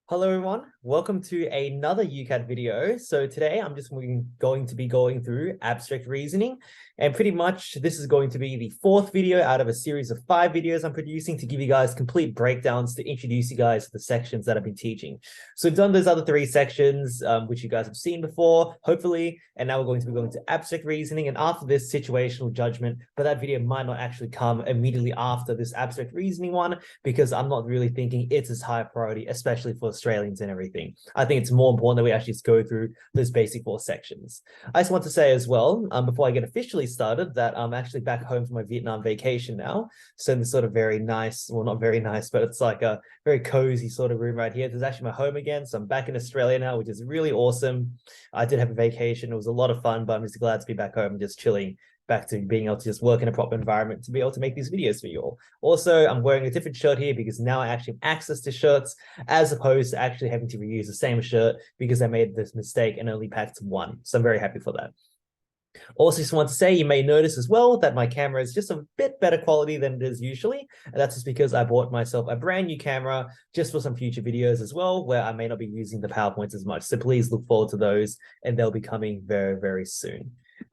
Hello everyone, welcome to another UCAT video. So today I'm just going to be going through abstract reasoning, and pretty much this is going to be the fourth video out of a series of 5 videos I'm producing to give you guys complete breakdowns to introduce you guys to the sections that I've been teaching. So we've done those other 3 sections, which you guys have seen before, hopefully, and now we're going to be going to abstract reasoning, and after this situational judgment, but that video might not actually come immediately after this abstract reasoning one, because I'm not really thinking it's as high a priority, especially for Australians and everything. I think it's more important that we actually just go through those basic 4 sections. I just want to say as well, before I get officially started, that I'm actually back home from my Vietnam vacation now. So in this sort of very nice, well, not very nice, but it's like a very cozy sort of room right here. This is actually my home again. So I'm back in Australia now, which is really awesome. I did have a vacation. It was a lot of fun, but I'm just glad to be back home and just chilling, back to being able to just work in a proper environment to be able to make these videos for you all. Also, I'm wearing a different shirt here because now I actually have access to shirts as opposed to actually having to reuse the same shirt because I made this mistake and only packed 1. So I'm very happy for that. Also, just want to say, you may notice as well that my camera is just a bit better quality than it is usually. And that's just because I bought myself a brand new camera just for some future videos as well, where I may not be using the PowerPoints as much. So please look forward to those, and they'll be coming very, very soon.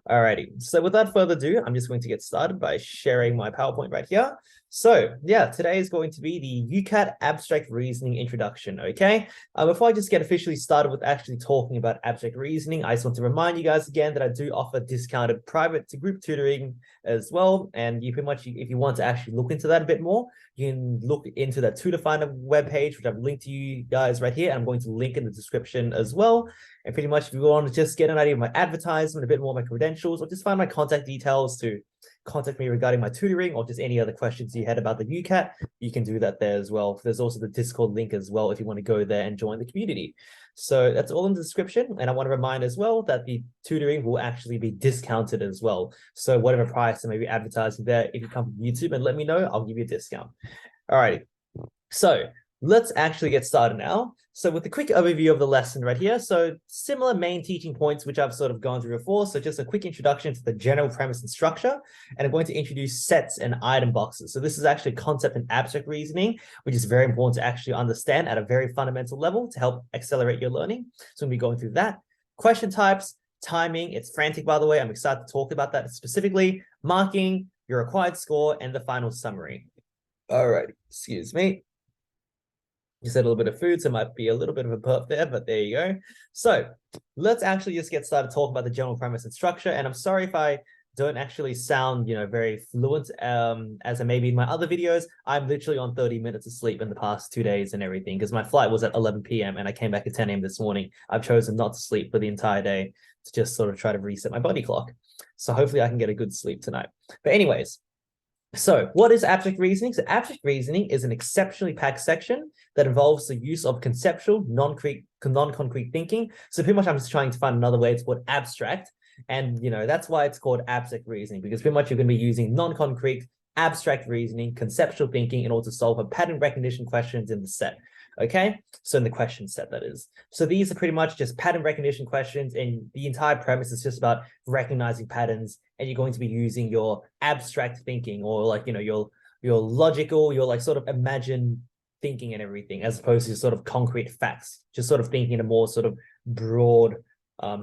Alrighty, so without further ado, I'm just going to get started by sharing my PowerPoint right here. So yeah, today is going to be the UCAT Abstract Reasoning Introduction, okay? Before I just get officially started with actually talking about abstract reasoning, I just want to remind you guys again that I do offer discounted private to group tutoring as well. And you pretty much, if you want to actually look into that a bit more, you can look into that Tutor Finder webpage, which I've linked to you guys right here. And I'm going to link in the description as well. And pretty much if you want to just get an idea of my advertisement, a bit more of my credentials, or just find my contact details to contact me regarding my tutoring or just any other questions you had about the UCAT, you can do that there as well. There's also the Discord link as well if you want to go there and join the community. So that's all in the description. And I want to remind as well that the tutoring will actually be discounted as well. So whatever price I may be advertising there, if you come from YouTube and let me know, I'll give you a discount. All righty. So let's actually get started now. So with a quick overview of the lesson right here. So similar main teaching points, which I've sort of gone through before. So just a quick introduction to the general premise and structure. And I'm going to introduce sets and item boxes. So this is actually concept and abstract reasoning, which is very important to actually understand at a very fundamental level to help accelerate your learning. So we'll be going through that. Question types, timing. It's frantic, by the way. I'm excited to talk about that specifically. Marking, your required score, and the final summary. All right, excuse me. Just had a little bit of food, so it might be a little bit of a burp there, but there you go. So let's actually just get started talking about the general premise and structure. And I'm sorry if I don't actually sound, very fluent as I may be in my other videos. I'm literally on 30 minutes of sleep in the past 2 days and everything, because my flight was at 11 p.m. and I came back at 10 a.m. this morning. I've chosen not to sleep for the entire day to just sort of try to reset my body clock. So hopefully I can get a good sleep tonight. But anyways, so what is abstract reasoning? So abstract reasoning is an exceptionally packed section that involves the use of conceptual, non-concrete thinking. So pretty much I'm just trying to find another way to put abstract. And, that's why it's called abstract reasoning, because pretty much you're going to be using non-concrete, abstract reasoning, conceptual thinking in order to solve a pattern recognition questions in the set. Okay, so in the question set, that is. So these are pretty much just pattern recognition questions, and the entire premise is just about recognizing patterns, and you're going to be using your abstract thinking, or like, your logical, your like sort of imagine thinking and everything, as opposed to sort of concrete facts, just sort of thinking in a more sort of broad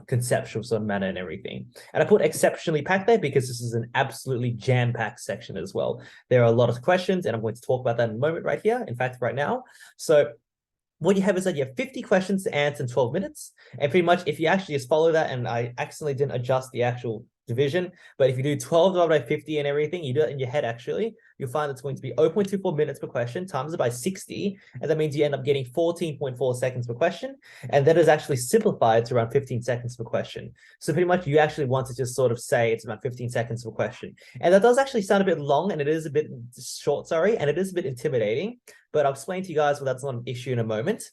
conceptual sort of manner and everything. And I put exceptionally packed there because this is an absolutely jam-packed section as well. There are a lot of questions, and I'm going to talk about that in a moment right here, in fact right now. So what you have is that you have 50 questions to answer in 12 minutes. And pretty much if you actually just follow that, and I accidentally didn't adjust the actual division, but if you do 12 divided by 50 and everything, you do it in your head actually, you'll find it's going to be 0.24 minutes per question, times it by 60, and that means you end up getting 14.4 seconds per question, and that is actually simplified to around 15 seconds per question. So pretty much you actually want to just sort of say it's about 15 seconds per question. And that does actually sound a bit long, and it is a bit short, sorry, and it is a bit intimidating, but I'll explain to you guys why that's not an issue in a moment.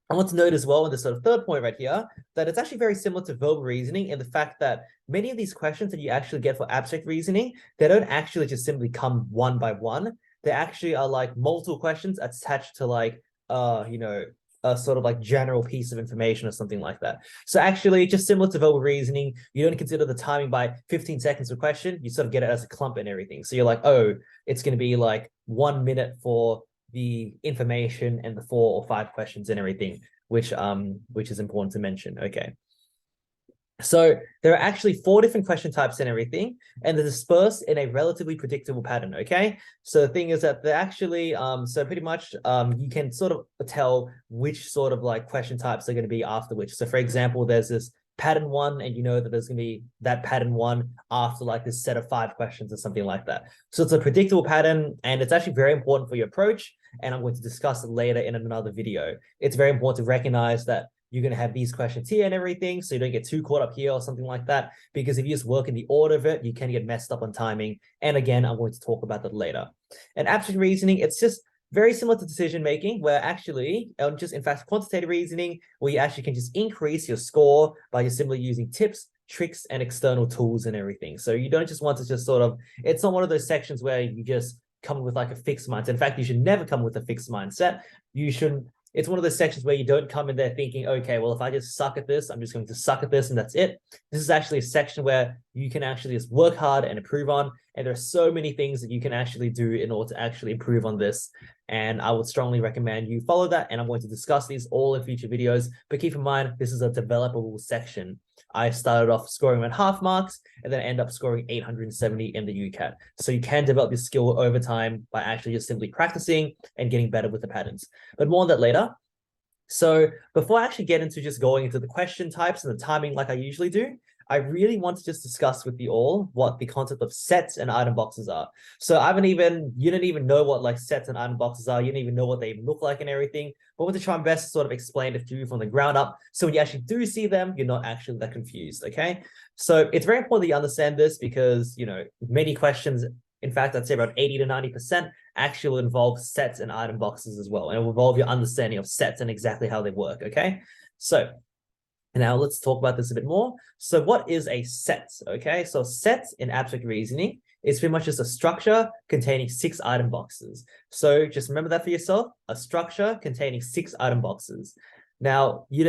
I want to note as well in the sort of third point right here that it's actually very similar to verbal reasoning in the fact that many of these questions that you actually get for abstract reasoning, they don't actually just simply come one by one. They actually are like multiple questions attached to like, a sort of like general piece of information or something like that. So actually just similar to verbal reasoning, you don't consider the timing by 15 seconds per question. You sort of get it as a clump and everything. So you're like, oh, it's going to be like 1 minute for the information and the 4 or 5 questions and everything, which is important to mention. Okay. So there are actually 4 different question types and everything, and they're dispersed in a relatively predictable pattern. Okay. So the thing is that they're actually, so pretty much you can sort of tell which sort of like question types are going to be after which. So for example, there's this pattern 1, and you know that there's going to be that pattern 1 after like this set of 5 questions or something like that. So it's a predictable pattern, and it's actually very important for your approach. And I'm going to discuss it later in another video. It's very important to recognize that you're going to have these questions here and everything, so you don't get too caught up here or something like that, because if you just work in the order of it, you can get messed up on timing. And again, I'm going to talk about that later. And abstract reasoning, it's just very similar to decision making, where actually, just in fact, quantitative reasoning, where you actually can just increase your score by just simply using tips, tricks, and external tools and everything. So you don't just want to just sort of, it's not one of those sections where you just come with like a fixed mindset. In fact, you should never come with a fixed mindset. You shouldn't. It's one of those sections where you don't come in there thinking, okay, well, if I just suck at this, I'm just going to suck at this and that's it. This is actually a section where you can actually just work hard and improve on. And there are so many things that you can actually do in order to actually improve on this. And I would strongly recommend you follow that. And I'm going to discuss these all in future videos. But keep in mind, this is a developable section. I started off scoring around half marks and then end up scoring 870 in the UCAT. So you can develop this skill over time by actually just simply practicing and getting better with the patterns. But more on that later. So before I actually get into just going into the question types and the timing like I usually do, I really want to just discuss with you all what the concept of sets and item boxes are. So you don't even know what like sets and item boxes are. You don't even know what they look like and everything. But I want to try my best to sort of explain it to you from the ground up. So when you actually do see them, you're not actually that confused, okay? So it's very important that you understand this because, many questions, in fact, I'd say about 80 to 90% actually will involve sets and item boxes as well. And it will involve your understanding of sets and exactly how they work, okay? So now let's talk about this a bit more. So what is a set? Okay, so sets in abstract reasoning is pretty much just a structure containing 6 item boxes. So just remember that for yourself, a structure containing 6 item boxes. Now, you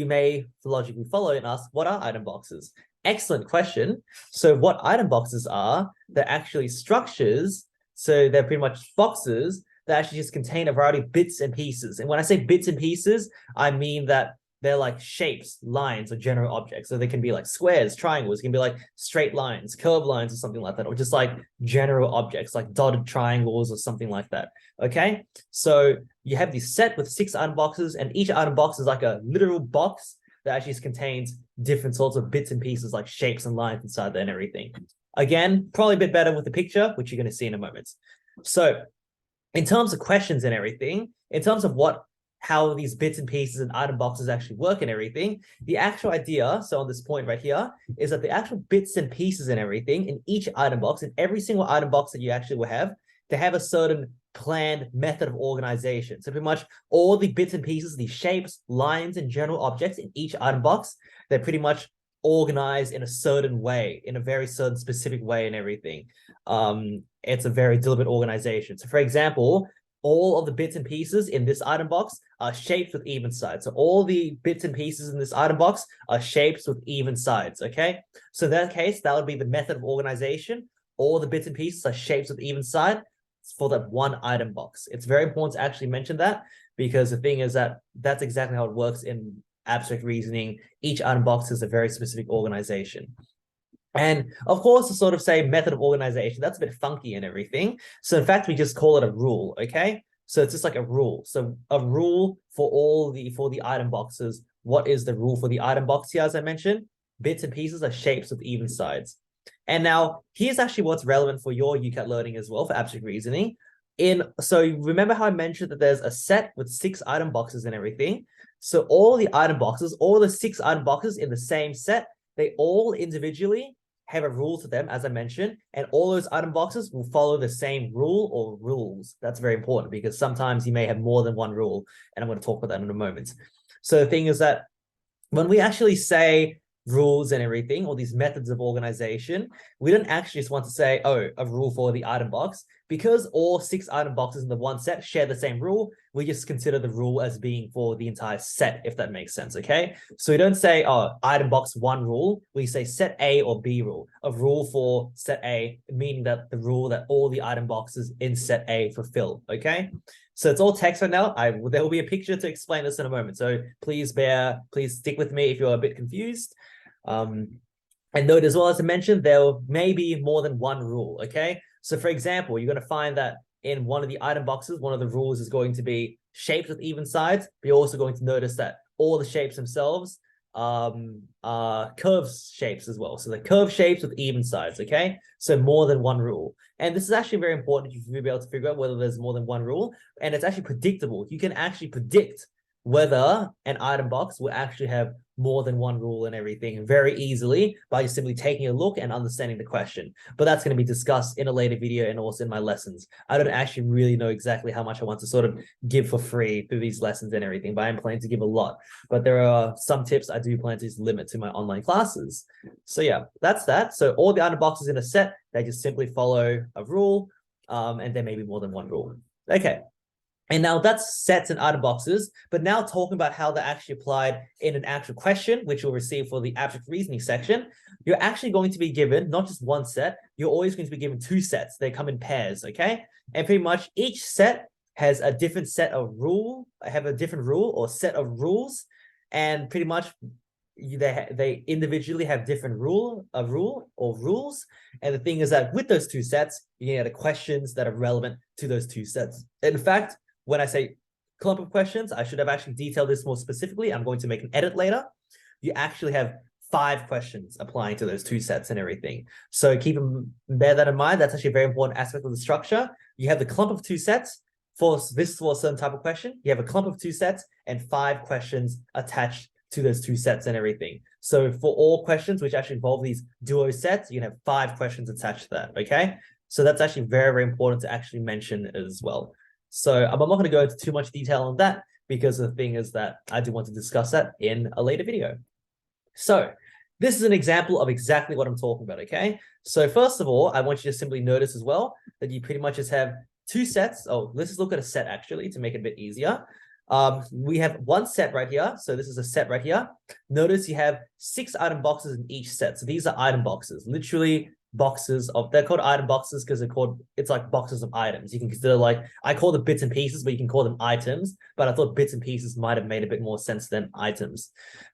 may logically follow and ask, what are item boxes? Excellent question. So what item boxes are, they're actually structures. So they're pretty much boxes that actually just contain a variety of bits and pieces. And when I say bits and pieces, I mean that they're like shapes, lines, or general objects. So they can be like squares, triangles, it can be like straight lines, curved lines, or something like that, or just like general objects like dotted triangles or something like that. Okay, so you have this set with 6 item boxes, and each item box is like a literal box that actually contains different sorts of bits and pieces like shapes and lines inside there and everything. Again, probably a bit better with the picture, which you're going to see in a moment. So in terms of questions and everything, in terms of how these bits and pieces and item boxes actually work and everything, the actual idea, so on this point right here, is that the actual bits and pieces and everything in each item box, in every single item box that you actually will have, they have a certain planned method of organization. So pretty much all the bits and pieces, the shapes, lines, and general objects in each item box, they're pretty much organized in a certain way, in a very certain specific way and everything. It's a very deliberate organization. So for example, all of the bits and pieces in this item box are shaped with even sides. So all the bits and pieces in this item box are shapes with even sides, okay? So in that case, that would be the method of organization. All the bits and pieces are shapes with even side for that one item box. It's very important to actually mention that, because the thing is that that's exactly how it works in abstract reasoning. Each item box is a very specific organization. And of course, to sort of say method of organization, that's a bit funky and everything. So in fact, we just call it a rule, okay? So it's just like a rule. So a rule for the item boxes. What is the rule for the item box here, as I mentioned? Bits and pieces are shapes with even sides. And now here's actually what's relevant for your UCAT learning as well for abstract reasoning. So remember how I mentioned that there's a set with 6 item boxes and everything. So all the item boxes, all the 6 item boxes in the same set, they all individually have a rule to them, as I mentioned, and all those item boxes will follow the same rule or rules. That's very important because sometimes you may have more than one rule, and I'm going to talk about that in a moment. So the thing is that when we actually say rules and everything, or these methods of organization, we don't actually just want to say, oh, a rule for the item box. because all 6 item boxes in the one set share the same rule, we just consider the rule as being for the entire set, if that makes sense, okay? So we don't say, oh, item box 1 rule. We say set A or B rule, a rule for set A, meaning that the rule that all the item boxes in set A fulfill, okay? So it's all text right now. There will be a picture to explain this in a moment. So please stick with me if you're a bit confused. And note as well, as I mentioned, there may be more than one rule, okay? So for example, you're going to find that in one of the item boxes, one of the rules is going to be shapes with even sides. But you're also going to notice that all the shapes themselves are curved shapes as well. So the curved shapes with even sides, okay? So more than one rule. And this is actually very important if you'll be able to figure out whether there's more than one rule. And it's actually predictable. You can actually predict whether an item box will actually have more than one rule and everything very easily by just simply taking a look and understanding the question. But that's going to be discussed in a later video and also in my lessons. I don't actually really know exactly how much I want to sort of give for free through these lessons and everything, but I'm planning to give a lot. But there are some tips I do plan to just limit to my online classes. So yeah, that's that. So all the item boxes in a set, they just simply follow a rule, and there may be more than one rule. Okay. And now that's sets and item boxes, but now talking about how they're actually applied in an actual question, which you'll receive for the abstract reasoning section, you're actually going to be given not just one set, you're always going to be given 2 sets. They come in pairs, okay? And pretty much each set has a different set of a different rule or set of rules, and pretty much they individually have different rules. And the thing is that with those 2 sets, you get the questions that are relevant to those 2 sets. In fact, when I say clump of questions, I should have actually detailed this more specifically. I'm going to make an edit later. You actually have 5 questions applying to those 2 sets and everything. So bear that in mind. That's actually a very important aspect of the structure. You have the clump of 2 sets. For a certain type of question, you have a clump of 2 sets and 5 questions attached to those 2 sets and everything. So for all questions which actually involve these duo sets, you can have 5 questions attached to that, okay? So that's actually very, very important to actually mention as well. So I'm not going to go into too much detail on that because the thing is that I do want to discuss that in a later video. So this is an example of exactly what I'm talking about, okay? So first of all, I want you to simply notice as well that you pretty much just have 2 sets. Oh, let's just look at a set actually to make it a bit easier. We have one set right here. So this is a set right here. Notice you have 6 item boxes in each set. So these are item boxes, literally boxes of, they're called item boxes because it's like boxes of items. You can consider, like, I call them bits and pieces, but you can call them items, but I thought bits and pieces might have made a bit more sense than items.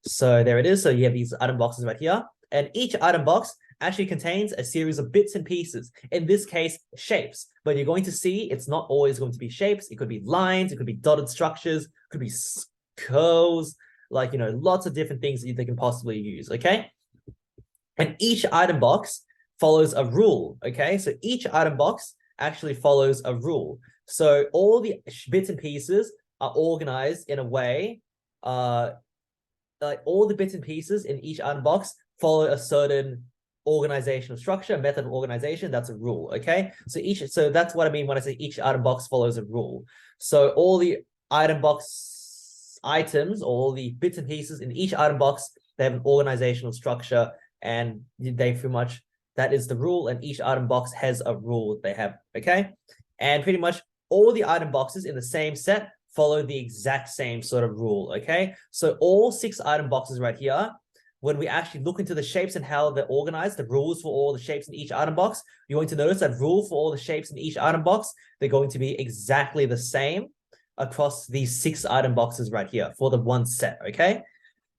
So there it is. So you have these item boxes right here, and each item box actually contains a series of bits and pieces, in this case shapes, but you're going to see it's not always going to be shapes. It could be lines, it could be dotted structures, it could be curves, like, you know, lots of different things that they can possibly use, okay? And each item box follows a rule, okay? So each item box actually follows a rule. So all the bits and pieces are organized in a way, like all the bits and pieces in each item box follow a certain organizational structure, method of organization. That's a rule, okay? So that's what I mean when I say each item box follows a rule. So all the item box items, all the bits and pieces in each item box, they have an organizational structure, and they pretty much, that is the rule, and each item box has a rule they have, okay? And pretty much all the item boxes in the same set follow the exact same sort of rule, okay? So all 6 item boxes right here, when we actually look into the shapes and how they're organized, the rules for all the shapes in each item box, you're going to notice that rule for all the shapes in each item box, they're going to be exactly the same across these 6 item boxes right here for the one set, okay?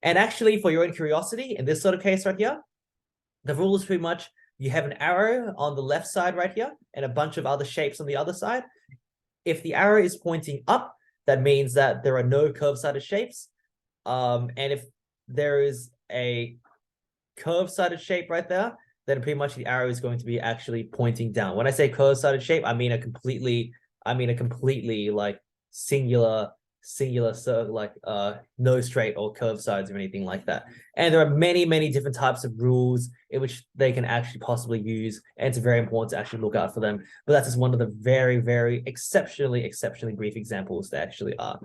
And actually, for your own curiosity, in this sort of case right here, the rule is pretty much, you have an arrow on the left side right here and a bunch of other shapes on the other side. If the arrow is pointing up, that means that there are no curved-sided shapes. And if there is a curved-sided shape right there, then pretty much the arrow is going to be actually pointing down. When I say curved-sided shape, I mean a completely like singular circle, like no straight or curved sides or anything like that. And there are many, many different types of rules in which they can actually possibly use, and it's very important to actually look out for them. But that's just one of the very, very exceptionally brief examples they actually are.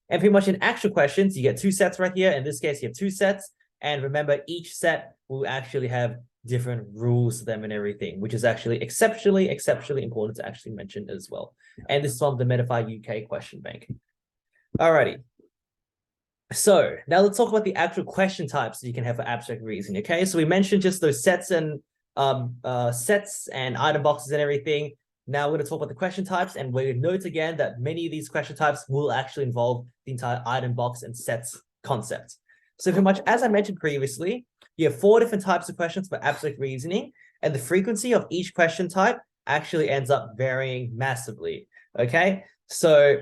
And pretty much in actual questions, you get 2 sets right here. In this case, you have 2 sets. And remember, each set will actually have different rules to them and everything, which is actually exceptionally important to actually mention as well. And this is from the Medify UK question bank. Alrighty. So now let's talk about the actual question types that you can have for abstract reasoning. Okay, so we mentioned just those sets and item boxes and everything. Now we're going to talk about the question types, and we note again that many of these question types will actually involve the entire item box and sets concept. So pretty much, as I mentioned previously, you have 4 different types of questions for abstract reasoning, and the frequency of each question type actually ends up varying massively. Okay, so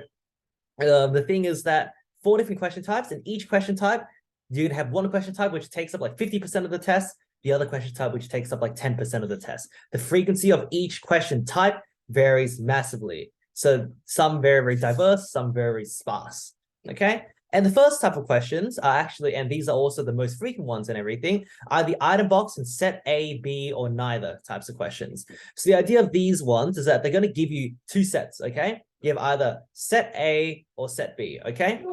the thing is that 4 different question types, and each question type, you can have one question type which takes up like 50% of the test, the other question type which takes up like 10% of the test. The frequency of each question type varies massively. So some very diverse, some very sparse. Okay. And the first type of questions are actually, and these are also the most frequent ones and everything, are the item box and set A, B, or neither types of questions. So the idea of these ones is that they're going to give you 2 sets, okay? You have either set A or set B, okay?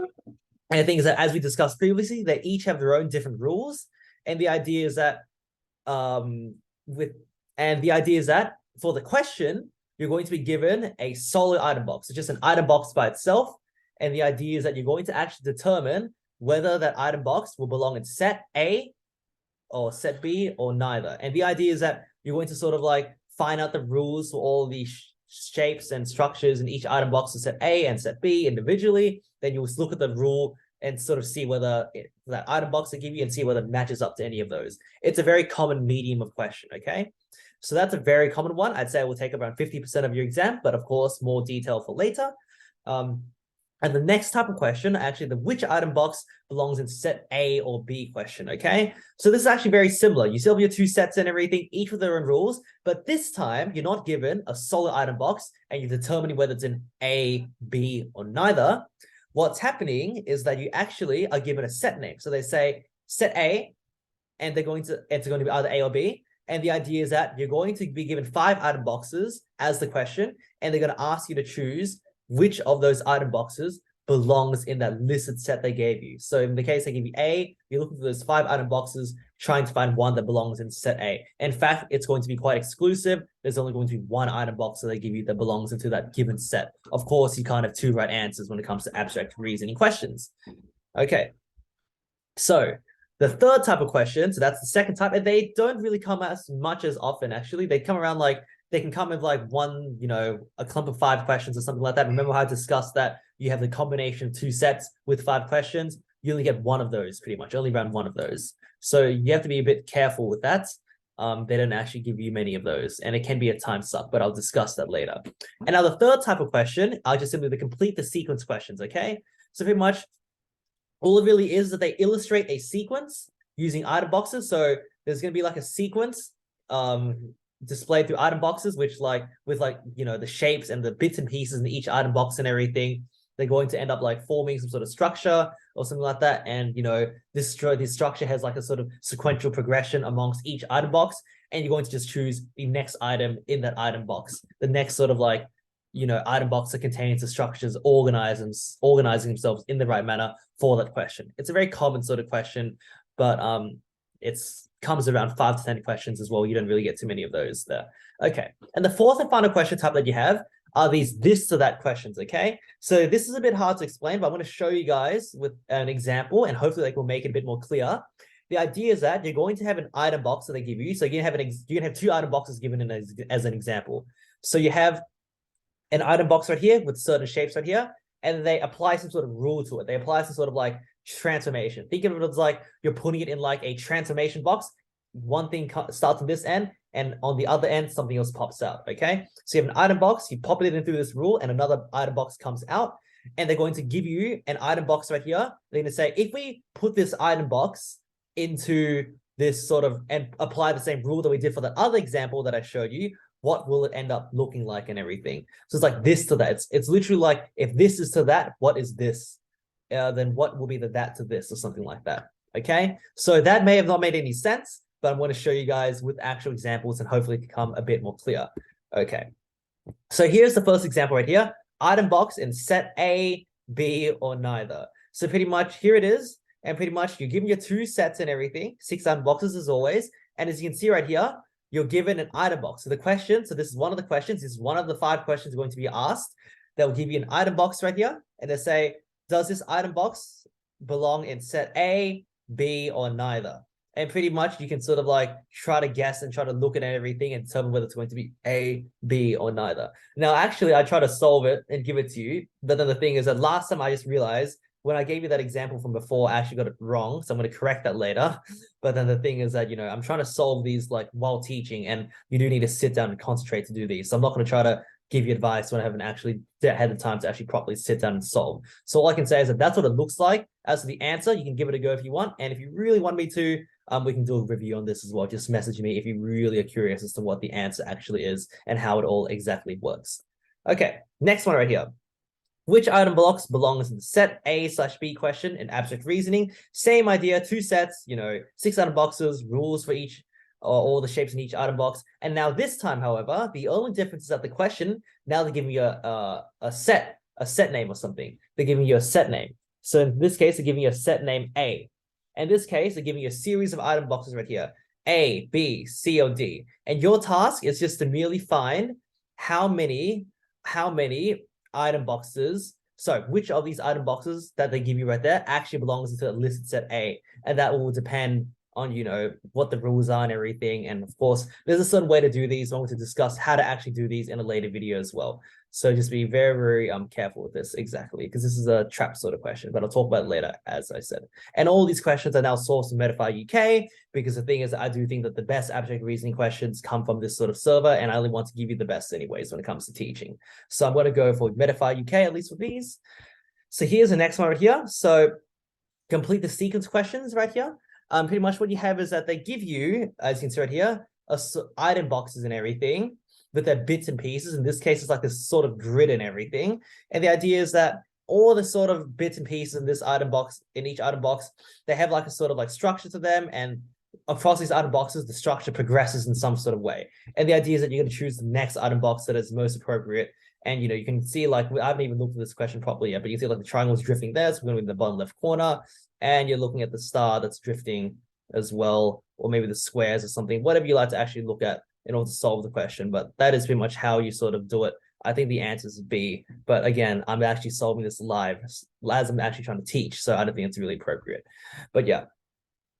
And the thing is that, as we discussed previously, they each have their own different rules. And the idea is that, for the question, you're going to be given a solid item box. It's just an item box by itself. And the idea is that you're going to actually determine whether that item box will belong in set A or set B or neither. And the idea is that you're going to sort of like find out the rules for all these shapes and structures in each item box of set A and set B individually. Then you'll look at the rule and sort of see whether that item box they give you and see whether it matches up to any of those. It's a very common medium of question, okay? So that's a very common one. I'd say it will take around 50% of your exam, but of course, more detail for later. And the next type of question, actually, the which item box belongs in set A or B question, okay? So this is actually very similar. You still have your 2 sets and everything, each with their own rules, but this time you're not given a solid item box and you're determining whether it's in A, B, or neither. What's happening is that you actually are given a set name. So they say set A, and it's going to be either A or B. And the idea is that you're going to be given 5 item boxes as the question, and they're going to ask you to choose which of those item boxes belongs in that listed set they gave you. So in the case they give you A, you're looking for those 5 item boxes, trying to find one that belongs in set A. In fact, it's going to be quite exclusive. There's only going to be 1 item box that they give you that belongs into that given set. Of course, you can't have 2 right answers when it comes to abstract reasoning questions. Okay, so the third type of question, so that's the second type, and they don't really come as much as often, actually. They come around like, they can come with like one, a clump of 5 questions or something like that. Remember how I discussed that you have the combination of 2 sets with 5 questions? You only get 1 of those, pretty much, only around 1 of those. So you have to be a bit careful with that. They don't actually give you many of those, and it can be a time suck, but I'll discuss that later. And now the third type of question are just simply the complete the sequence questions, okay? So pretty much all it really is that they illustrate a sequence using item boxes. So there's going to be like a sequence displayed through item boxes, which with the shapes and the bits and pieces in each item box and everything, they're going to end up like forming some sort of structure or something like that. And this structure has like a sort of sequential progression amongst each item box, and you're going to just choose the next item in that item box, the next sort of item box that contains the structures organizing themselves in the right manner for that question. It's a very common sort of question, but it's comes around 5 to 10 questions as well. You don't really get too many of those there. Okay, and the fourth and final question type that you have are these this to that questions, okay? So this is a bit hard to explain, but I'm going to show you guys with an example, and hopefully will make it a bit more clear. The idea is that you're going to have an item box that they give you. So you're going to have 2 item boxes given as an example. So you have an item box right here with certain shapes right here, and they apply some sort of rule to it. They apply some sort of like transformation. Think of it as like you're putting it in like a transformation box. One thing starts on this end, and on the other end, something else pops out, okay? So you have an item box, you pop it in through this rule, and another item box comes out, and they're going to give you an item box right here. They're going to say, if we put this item box into this sort of, and apply the same rule that we did for the other example that I showed you, what will it end up looking like and everything? So it's like this to that. It's literally like, if this is to that, what is this? Then what will be the that to this or something like that, okay? So that may have not made any sense, but I'm going to show you guys with actual examples and hopefully become a bit more clear. Okay, so here's the first example right here. Item box in set A, B, or neither. So pretty much here it is. And pretty much you're given your 2 sets and everything, 6 item boxes as always. And as you can see right here, you're given an item box. So the question, so this is one of the questions, this is one of the 5 questions going to be asked. They'll give you an item box right here, and they say, does this item box belong in set A, B, or neither? And pretty much you can sort of like try to guess and try to look at everything and determine whether it's going to be A, B, or neither. Now, actually, I try to solve it and give it to you. But then the thing is that last time I just realized when I gave you that example from before, I actually got it wrong. So I'm going to correct that later. But then the thing is that, you know, I'm trying to solve these like while teaching, and you do need to sit down and concentrate to do these. So I'm not going to try to give you advice when I haven't actually had the time to actually properly sit down and solve. So all I can say is that that's what it looks like. As for the answer, you can give it a go if you want. And if you really want me to, we can do a review on this as well. Just message me if you really are curious as to what the answer actually is and how it all exactly works. Okay, next one right here. Which item box belongs in the set A/B question in abstract reasoning? Same idea, 2 sets, you know, 6 item boxes, rules for each, or all the shapes in each item box. And now this time, however, the only difference is that the question, now they're giving you a set name or something. They're giving you a set name. So in this case, they're giving you a set name A. In this case, they're giving you a series of item boxes right here, A, B, C, or D. And your task is just to merely find how many item boxes, so which of these item boxes that they give you right there actually belongs into the listed set A. And that will depend on, you know, what the rules are and everything. And of course, there's a certain way to do these. I'm going to discuss how to actually do these in a later video as well. So just be very, very careful with this, exactly, because this is a trap sort of question, but I'll talk about it later, as I said. And all these questions are now sourced from Medify UK, because the thing is, I do think that the best abstract reasoning questions come from this sort of server, and I only want to give you the best anyways when it comes to teaching. So I'm going to go for Medify UK, at least with these. So here's the next one right here. So complete the sequence questions right here. Pretty much what you have is that they give you, as you can see right here, item boxes and everything, with their bits and pieces. In this case, it's like this sort of grid and everything. And the idea is that all the sort of bits and pieces in this item box, in each item box, they have like a sort of like structure to them. And across these item boxes, the structure progresses in some sort of way. And the idea is that you're going to choose the next item box that is most appropriate. And, you know, you can see like, I haven't even looked at this question properly yet, but you see like the triangle is drifting there. So we're going to be in the bottom left corner. And you're looking at the star that's drifting as well, or maybe the squares or something, whatever you like to actually look at in order to solve the question. But that is pretty much how you sort of do it. I think the answer is B, but again, I'm actually solving this live as I'm actually trying to teach, so I don't think it's really appropriate. But yeah,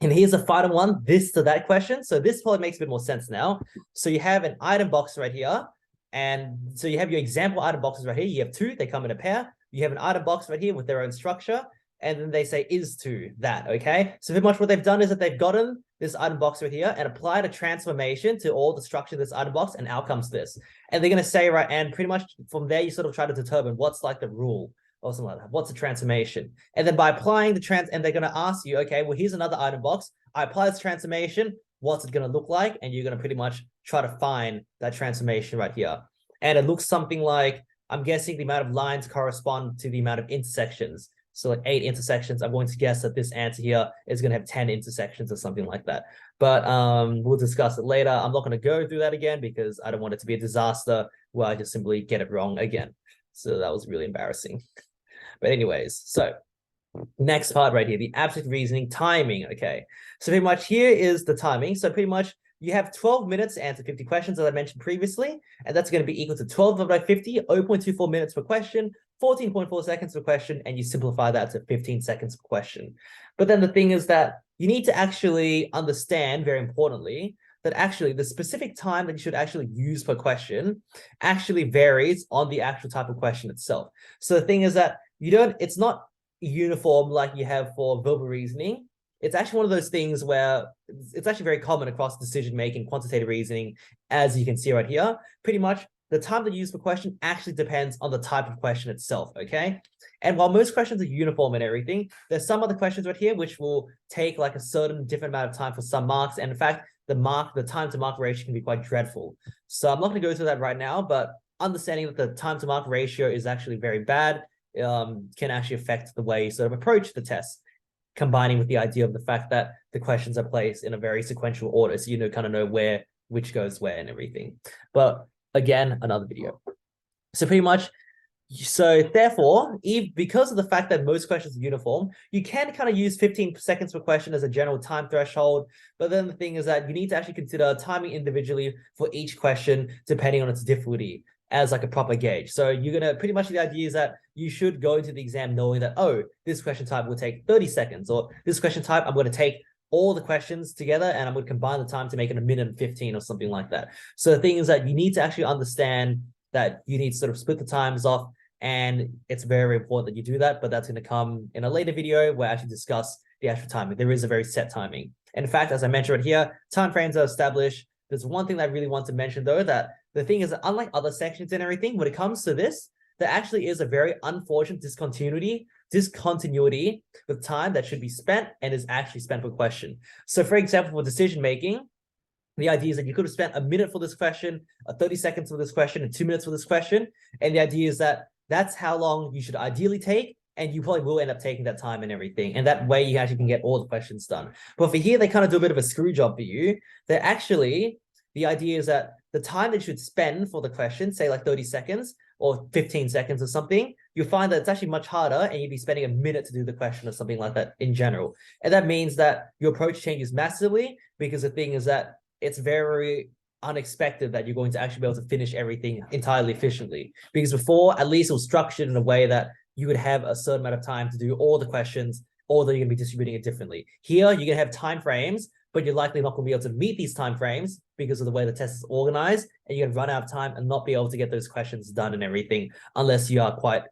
and here's the final one, this to that question. So this probably makes a bit more sense now. So you have an item box right here, and so you have your example item boxes right here. You have 2, they come in a pair. You have an item box right here with their own structure, and then they say is to that, okay? So pretty much what they've done is that they've gotten this item box right here and applied a transformation to all the structure of this item box, and out comes this. And they're going to say, right, and pretty much from there, you sort of try to determine what's like the rule or something like that. What's the transformation? And then by applying the and they're going to ask you, okay, well, here's another item box. I apply this transformation. What's it going to look like? And you're going to pretty much try to find that transformation right here. And it looks something like, I'm guessing the amount of lines correspond to the amount of intersections. So like 8 intersections. I'm going to guess that this answer here is going to have 10 intersections or something like that. But we'll discuss it later. I'm not going to go through that again because I don't want it to be a disaster where I just simply get it wrong again. So that was really embarrassing. But anyways, so next part right here, the abstract reasoning timing. Okay, so pretty much here is the timing. So pretty much you have 12 minutes to answer 50 questions, as I mentioned previously, and that's going to be equal to 12 divided by 50, 0.24 minutes per question, 14.4 seconds per question, and you simplify that to 15 seconds per question. But then the thing is that you need to actually understand, very importantly, that actually the specific time that you should actually use per question actually varies on the actual type of question itself. So the thing is that it's not uniform like you have for verbal reasoning. It's actually one of those things where it's actually very common across decision-making, quantitative reasoning, as you can see right here. Pretty much the time that you use per question actually depends on the type of question itself, okay? And while most questions are uniform and everything, there's some other questions right here which will take like a certain different amount of time for some marks. And in fact, the time to mark ratio can be quite dreadful. So I'm not going to go through that right now, but understanding that the time to mark ratio is actually very bad can actually affect the way you sort of approach the test, combining with the idea of the fact that the questions are placed in a very sequential order. So you kind of know which goes where and everything. But again, another video. So pretty much So therefore, because of the fact that most questions are uniform, you can kind of use 15 seconds per question as a general time threshold. But then the thing is that you need to actually consider timing individually for each question, depending on its difficulty, as like a proper gauge. So you're going to pretty much, the idea is that you should go into the exam knowing that, oh, this question type will take 30 seconds, or this question type, I'm going to take all the questions together and I'm going to combine the time to make it a minute and 15 or something like that. So the thing is that you need to actually understand that you need to sort of split the times off. And it's very important that you do that, but that's going to come in a later video where I actually discuss the actual timing. There is a very set timing. And in fact, as I mentioned right here, timeframes are established. There's one thing that I really want to mention though, that the thing is that unlike other sections and everything, when it comes to this, there actually is a very unfortunate discontinuity with time that should be spent and is actually spent per question. So for example, for decision making, the idea is that you could have spent a minute for this question, 30 seconds for this question, and 2 minutes for this question. And the idea is that that's how long you should ideally take, and you probably will end up taking that time and everything. And that way you actually can get all the questions done. But for here, they kind of do a bit of a screw job for you. They're actually, the idea is that the time that you should spend for the question, say like 30 seconds or 15 seconds or something, you'll find that it's actually much harder and you'd be spending a minute to do the question or something like that in general. And that means that your approach changes massively, because the thing is that it's very unexpected that you're going to actually be able to finish everything entirely efficiently. Because before, at least it was structured in a way that you would have a certain amount of time to do all the questions, although you're going to be distributing it differently. Here, you're going to have time frames, but you're likely not going to be able to meet these time frames because of the way the test is organized, and you're going to run out of time and not be able to get those questions done and everything, unless you are quite,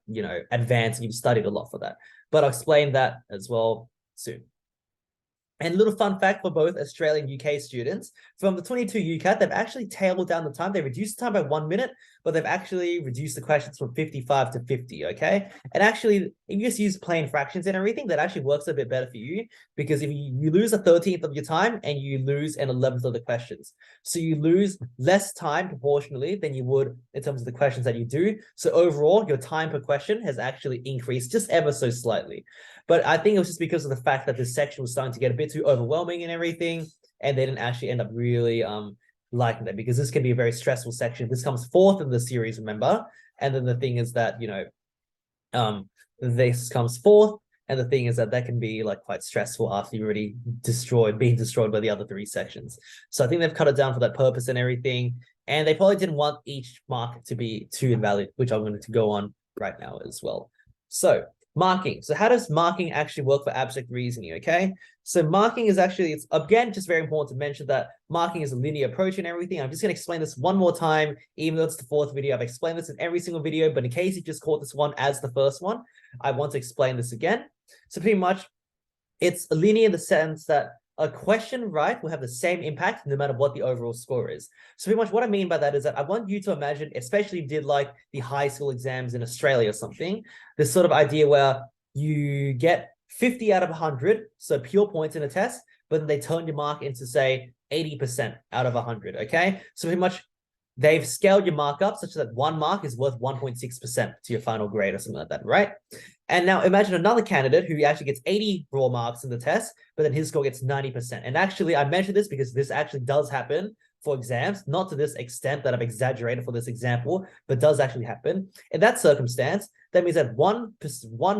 advanced and you've studied a lot for that. But I'll explain that as well soon. And a little fun fact for both Australian and UK students, from the 22 UCAT, they've actually tailed down the time. They reduced the time by 1 minute, but they've actually reduced the questions from 55 to 50, okay? And actually, if you just use plain fractions and everything, that actually works a bit better for you, because if you lose a 13th of your time and you lose an 11th of the questions. So you lose less time proportionally than you would in terms of the questions that you do. So overall, your time per question has actually increased just ever so slightly. But I think it was just because of the fact that this section was starting to get a bit too overwhelming and everything, and they didn't actually end up really liking that, because this can be a very stressful section. This comes fourth in the series, remember? And then the thing is that, this comes fourth, and the thing is that can be like quite stressful after you're already being destroyed by the other three sections. So I think they've cut it down for that purpose and everything. And they probably didn't want each mark to be too invalid, which I'm going to go on right now as well. So marking. So how does marking actually work for abstract reasoning, okay? So marking is actually, it's again, just very important to mention that marking is a linear approach and everything. I'm just going to explain this one more time, even though it's the fourth video. I've explained this in every single video, but in case you just caught this one as the first one, I want to explain this again. So pretty much, it's linear in the sense that a question right will have the same impact no matter what the overall score is. So pretty much what I mean by that is that I want you to imagine, especially if you did like the high school exams in Australia or something, this sort of idea where you get 50 out of 100, so pure points in a test, but then they turn your mark into, say, 80% out of 100, okay? So pretty much they've scaled your mark up such that 1 mark is worth 1.6% to your final grade or something like that, right? And now imagine another candidate who actually gets 80 raw marks in the test, but then his score gets 90%. And actually, I mentioned this because this actually does happen for exams, not to this extent that I've exaggerated for this example, but does actually happen. In that circumstance, that means that one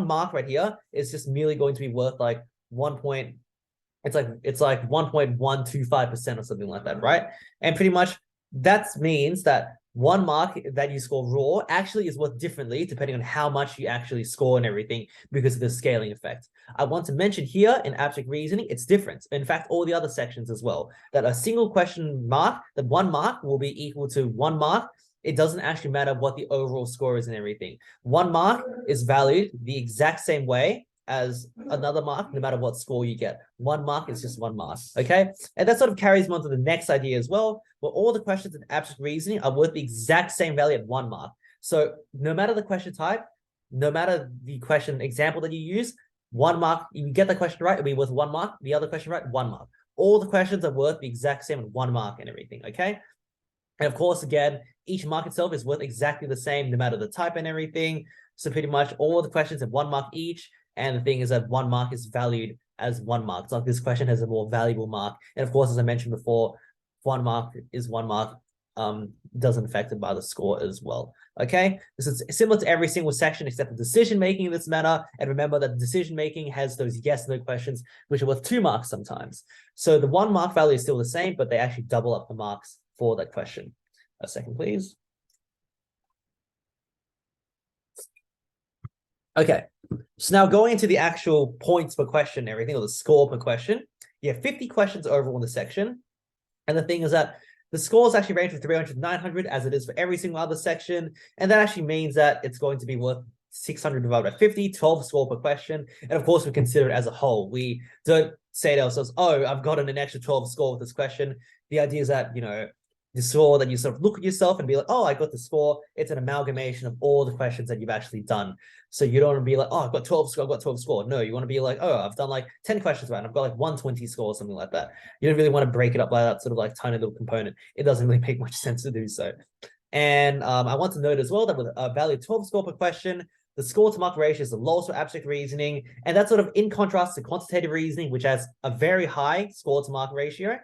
mark right here is just merely going to be worth like 1.125% or something like that, right? And pretty much that means that 1 mark that you score raw actually is worth differently depending on how much you actually score and everything, because of the scaling effect. I want to mention here in abstract reasoning, it's different. In fact, all the other sections as well, that a single question mark, that 1 mark will be equal to 1 mark. It doesn't actually matter what the overall score is and everything. 1 mark is valued the exact same way as another mark, no matter what score you get. 1 mark is just 1 mark, okay? And that sort of carries me on to the next idea as well, where all the questions in abstract reasoning are worth the exact same value at 1 mark. So no matter the question type, no matter the question example that you use, 1 mark, if you get the question right, it'll be worth 1 mark. The other question right, 1 mark. All the questions are worth the exact same at 1 mark and everything, okay? And of course, again, each mark itself is worth exactly the same, no matter the type and everything. So pretty much all the questions have 1 mark each. And the thing is that 1 mark is valued as 1 mark. It's like this question has a more valuable mark. And of course, as I mentioned before, 1 mark is 1 mark, doesn't affect it by the score as well. Okay, this is similar to every single section except the decision-making in this manner. And remember that decision-making has those yes/no questions, which are worth 2 marks sometimes. So the 1 mark value is still the same, but they actually double up the marks for that question. A second, please. Okay, so now going into the actual points per question and everything, or the score per question, you have 50 questions overall in the section. And the thing is that the scores actually range from 300 to 900 as it is for every single other section. And that actually means that it's going to be worth 600 divided by 50, 12 score per question. And of course, we consider it as a whole. We don't say to ourselves, oh, I've gotten an extra 12 score with this question. The idea is that, you know, the score that you sort of look at yourself and be like, oh, I got the score. It's an amalgamation of all the questions that you've actually done. So you don't want to be like, oh, I've got 12 score, I've got 12 score. No, you want to be like, oh, I've done like 10 questions right, and I've got like 120 score or something like that. You don't really want to break it up by that sort of like tiny little component. It doesn't really make much sense to do so. And I want to note as well that with a value of 12 score per question, the score to mark ratio is the lowest for abstract reasoning. And that's sort of in contrast to quantitative reasoning, which has a very high score to mark ratio.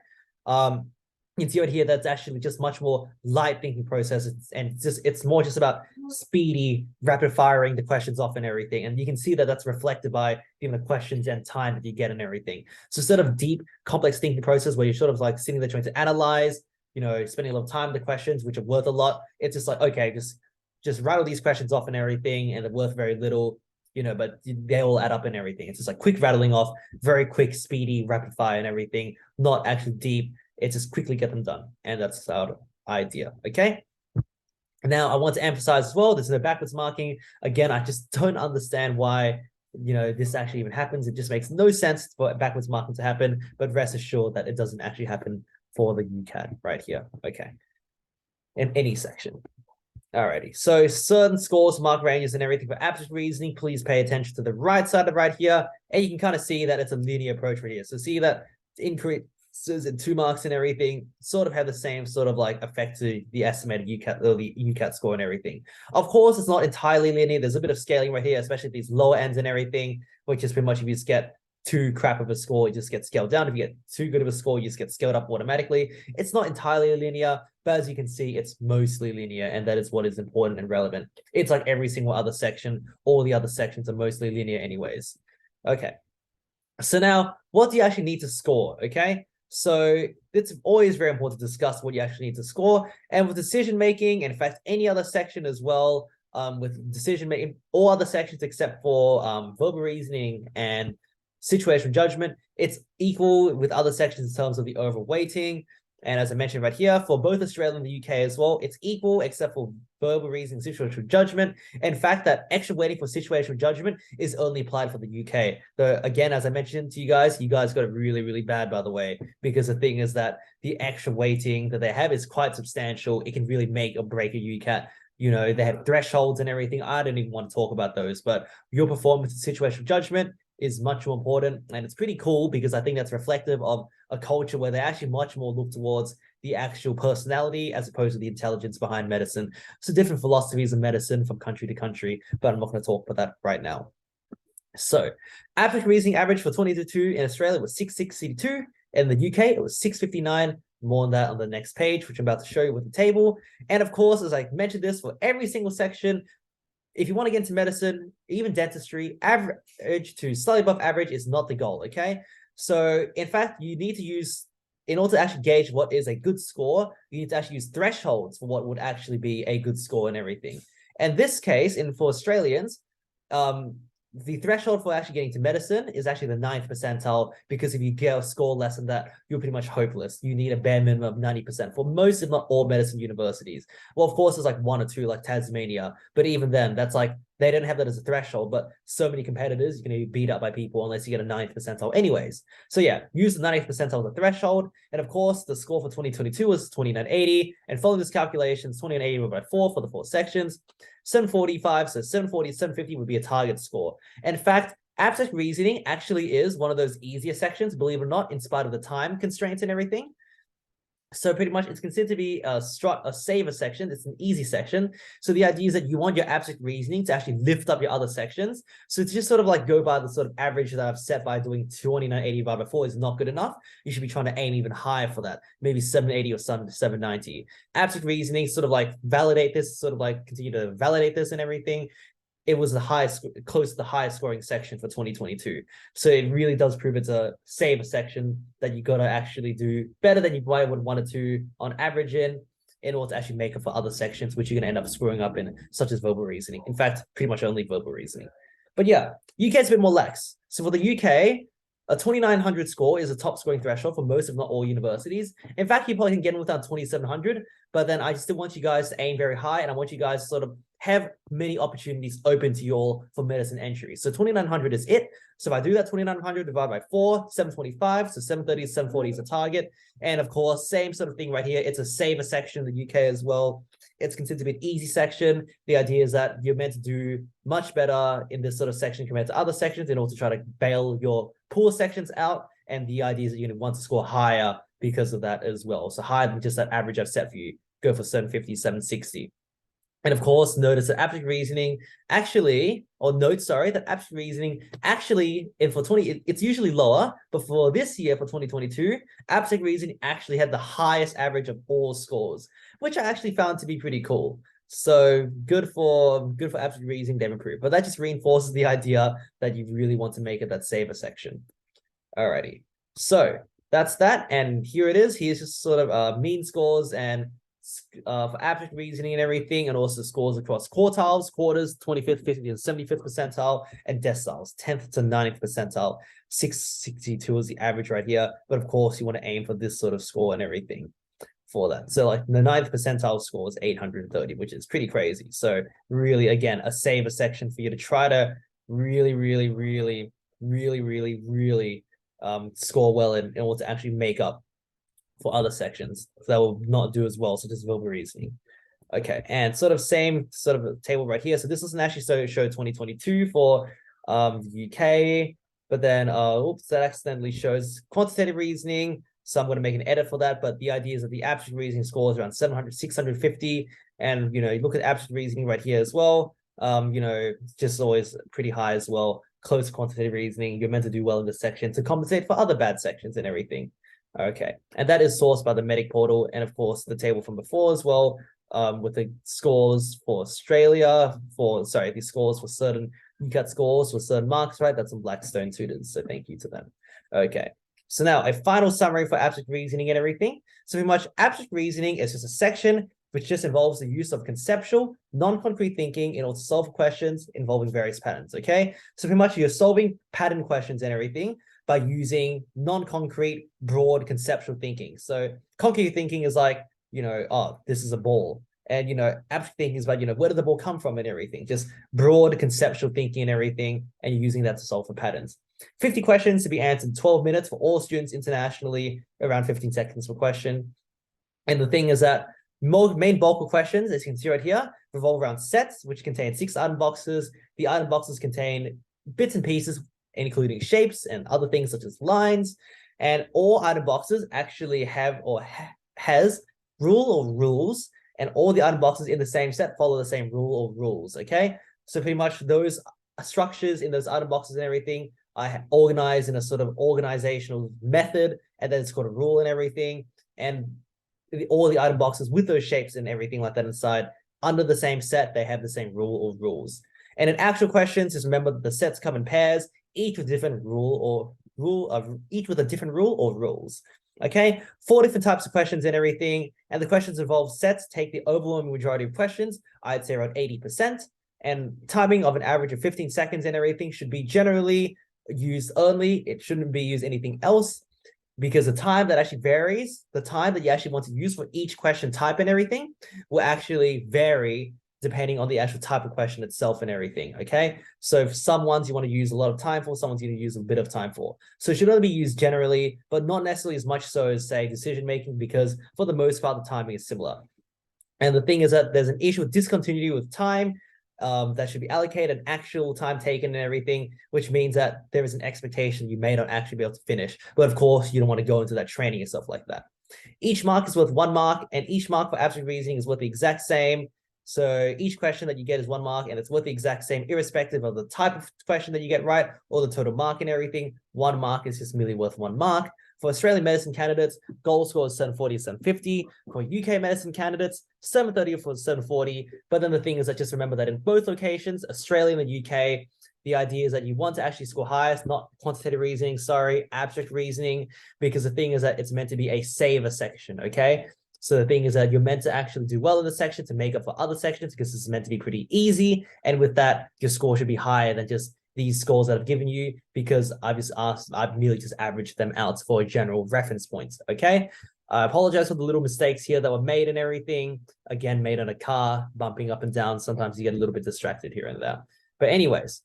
You can see right here that's actually just much more light thinking processes, and it's more just about speedy, rapid firing the questions off and everything. And you can see that that's reflected by even the questions and time that you get and everything. So instead of deep, complex thinking process where you're sort of like sitting there trying to analyze, you know, spending a lot of time on the questions, which are worth a lot, it's just like, okay, just rattle these questions off and everything, and they're worth very little, you know, but they all add up and everything. It's just like quick rattling off, very quick, speedy, rapid fire and everything, not actually deep. It's just quickly get them done. And that's our idea, okay? Now, I want to emphasize as well, there's no backwards marking. Again, I just don't understand why, you know, this actually even happens. It just makes no sense for backwards marking to happen, but rest assured that it doesn't actually happen for the UCAT right here, okay? In any section. Alrighty, so certain scores, mark ranges, and everything for abstract reasoning, please pay attention to the right side of right here, and you can kind of see that it's a linear approach right here. So see that increases in 2 marks and everything sort of have the same sort of like effect to the estimated UCAT or the UCAT score and everything. Of course, it's not entirely linear. There's a bit of scaling right here, especially these lower ends and everything, which is pretty much if you just get too crap of a score, you just get scaled down. If you get too good of a score, you just get scaled up automatically. It's not entirely linear, but as you can see, it's mostly linear, and that is what is important and relevant. It's like every single other section. All the other sections are mostly linear anyways. Okay. So now, what do you actually need to score, okay? So it's always very important to discuss what you actually need to score. And with decision making, and in fact, any other section as well, with decision making, all other sections except for verbal reasoning and situational judgment, it's equal with other sections in terms of the overweighting. And as I mentioned right here, for both Australia and the UK as well, it's equal except for verbal reasoning, situational judgment. In fact, that extra weighting for situational judgment is only applied for the UK. Though, again, as I mentioned to you guys got it really, really bad, by the way, because the thing is that the extra weighting that they have is quite substantial. It can really make or break a UCAT. You know, they have thresholds and everything. I don't even want to talk about those, but your performance in situational judgment is much more important. And it's pretty cool because I think that's reflective of a culture where they actually much more look towards the actual personality as opposed to the intelligence behind medicine. So different philosophies of medicine from country to country, but I'm not going to talk about that right now. So abstract reasoning average for 2022 in Australia was 662. In the UK, it was 659. More on that on the next page, which I'm about to show you with the table. And of course, as I mentioned this, for every single section, if you want to get into medicine, even dentistry, average to slightly above average is not the goal, okay? So, in fact, you need to use, in order to actually gauge what is a good score, you need to actually use thresholds for what would actually be a good score and everything. And this case, for Australians, the threshold for actually getting to medicine is actually the 9th percentile, because if you get a score less than that, you're pretty much hopeless. You need a bare minimum of 90% for most, if not all, medicine universities. Well, of course, there's like 1 or 2, like Tasmania, but even then, that's like, they don't have that as a threshold, but so many competitors, you can be beat up by people unless you get a 9th percentile anyways. So yeah, use the 90th percentile as a threshold. And of course, the score for 2022 was 2980. And following this calculation, 2980 divided by 4 for the 4 sections. 745, so 740, 750 would be a target score. In fact, abstract reasoning actually is one of those easier sections, believe it or not, in spite of the time constraints and everything. So pretty much it's considered to be a saver section. It's an easy section. So the idea is that you want your abstract reasoning to actually lift up your other sections. So to just sort of like go by the sort of average that I've set by doing 2980 divided by 4 is not good enough. You should be trying to aim even higher for that, maybe 780 or 790. Abstract reasoning sort of like validate this, sort of like continue to validate this and everything. It was the highest, close to the highest scoring section for 2022. So it really does prove it's a saver section that you got to actually do better than you probably would want to on average in order to actually make up for other sections, which you're going to end up screwing up in, such as verbal reasoning. In fact, pretty much only verbal reasoning. But yeah, UCAT's a bit more lax. So for the UK, a 2900 score is a top scoring threshold for most, if not all, universities. In fact, you probably can get in without 2700, but then I still want you guys to aim very high, and I want you guys to sort of have many opportunities open to you all for medicine entry. So 2900 is it. So if I do that 2900 divided by 4, 725, so 730, 740 is the target. And of course, same sort of thing right here. It's a saver section in the UK as well. It's considered to be an easy section. The idea is that you're meant to do much better in this sort of section compared to other sections in order to try to bail your poor sections out. And the idea is that you're going to want to score higher because of that as well. So higher than just that average I've set for you. Go for 750, 760. And of course, notice that abstract reasoning actually, or note, sorry, that abstract reasoning actually, and for it's usually lower, but for this year, for 2022, abstract reasoning actually had the highest average of all scores, which I actually found to be pretty cool. So good for abstract reasoning, they've improved. But that just reinforces the idea that you really want to make it that saver section. Alrighty, so that's that. And here it is. Here's just sort of mean scores and for abstract reasoning and everything, and also scores across quartiles, quarters, 25th, 50th, and 75th percentile, and deciles, 10th to 90th percentile. 662 is the average right here. But of course, you want to aim for this sort of score and everything for that. So like the 9th percentile score is 830, which is pretty crazy. So really, again, a saver section for you to try to really score well in order to actually make up for other sections that will not do as well, such as verbal reasoning. Okay, and sort of same sort of table right here. So this doesn't actually show 2022 for the UK, but then oops, that accidentally shows quantitative reasoning. So I'm going to make an edit for that. But the idea is that the abstract reasoning score is around 700, 650, and you know, you look at abstract reasoning right here as well. You know, just always pretty high as well. Close to quantitative reasoning, you're meant to do well in this section to compensate for other bad sections and everything. Okay, and that is sourced by the Medic portal, and of course the table from before as well, with the scores for Australia, the scores for certain UCAT scores for certain marks, right? That's some Blackstone tutors, so thank you to them. Okay, so now a final summary for abstract reasoning and everything. So pretty much abstract reasoning is just a section which just involves the use of conceptual, non-concrete thinking in order to solve questions involving various patterns, okay? So pretty much you're solving pattern questions and everything by using non-concrete, broad conceptual thinking. So concrete thinking is like, you know, oh, this is a ball. And, you know, abstract thinking is about, you know, where did the ball come from and everything. Just broad conceptual thinking and everything, and you're using that to solve for patterns. 50 questions to be answered in 12 minutes for all students internationally, around 15 seconds per question. And the thing is that main bulk of questions, as you can see right here, revolve around sets, which contain 6 item boxes. The item boxes contain bits and pieces, including shapes and other things such as lines, and all item boxes actually have or has rule or rules, and all the item boxes in the same set follow the same rule or rules. Okay, so pretty much those structures in those item boxes and everything are organized in a sort of organizational method, and then it's called a rule and everything, and all the item boxes with those shapes and everything like that inside under the same set, they have the same rule or rules. And in actual questions, just remember that the sets come in pairs, each with a different rule or rules. Okay, 4 different types of questions and everything, and the questions involve sets take the overwhelming majority of questions. I'd say around 80%, and timing of an average of 15 seconds and everything should be generally used only. It shouldn't be used anything else, because the time that actually varies, the time that you actually want to use for each question type and everything will actually vary depending on the actual type of question itself and everything, okay? So for some ones you want to use a lot of time for, some ones you need to use a bit of time for. So it should only be used generally, but not necessarily as much so as, say, decision-making, because for the most part, the timing is similar. And the thing is that there's an issue with discontinuity with time that should be allocated, actual time taken and everything, which means that there is an expectation you may not actually be able to finish. But of course, you don't want to go into that training and stuff like that. Each mark is worth 1 mark, and each mark for abstract reasoning is worth the exact same. So each question that you get is 1 mark, and it's worth the exact same, irrespective of the type of question that you get right or the total mark and everything. 1 mark is just merely worth 1 mark. For Australian medicine candidates, goal score is 740 to 750. For UK medicine candidates, 730 for 740. But then the thing is that just remember that in both locations, Australia and the UK, the idea is that you want to actually score highest, not quantitative reasoning, abstract reasoning, because the thing is that it's meant to be a saver section, okay? So the thing is that you're meant to actually do well in the section to make up for other sections, because this is meant to be pretty easy. And with that, your score should be higher than just these scores that I've given you, because I've merely just averaged them out for general reference points, okay? I apologize for the little mistakes here that were made and everything. Again, made on a car, bumping up and down. Sometimes you get a little bit distracted here and there. But anyways,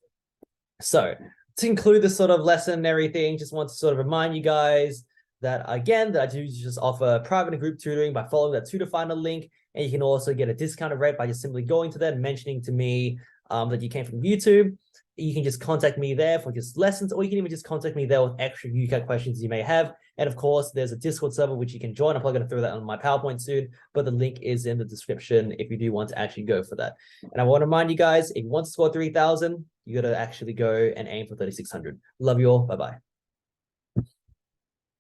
so to conclude this sort of lesson and everything, just want to sort of remind you guys that, again, that I do just offer private and group tutoring by following that tutor finder link. And you can also get a discounted rate by just simply going to them, mentioning to me that you came from YouTube. You can just contact me there for just lessons, or you can even just contact me there with extra UCAT questions you may have. And of course, there's a Discord server which you can join. I'm probably going to throw that on my PowerPoint soon, but the link is in the description if you do want to actually go for that. And I want to remind you guys, if you want to score 3,000, you got to actually go and aim for 3,600. Love you all. Bye-bye.